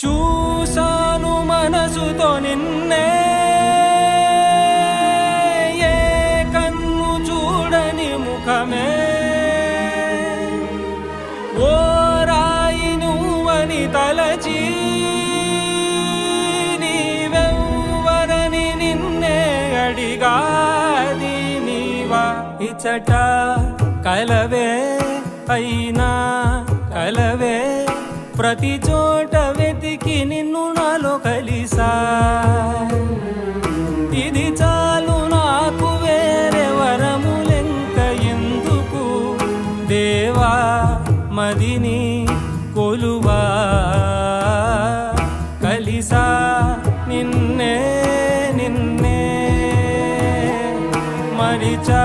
చూసాను మనసుతో నిన్నే, ఏ కన్ను చూడని ముఖమే, ఓ రాయి నువ్వని తలచి నీవెవ్వరని నిన్నే అడిగాది నీవా. ఇచ్చట కలవే అయినా కలవే, ప్రతి చోట వెతికి నిన్ను నాలో కలిసా. ఇది చాలు నాకు, వేరే వరములెంక ఎందుకు దేవా, మదిని కొలువా. కలిసా నిన్నే నిన్నే మరిచా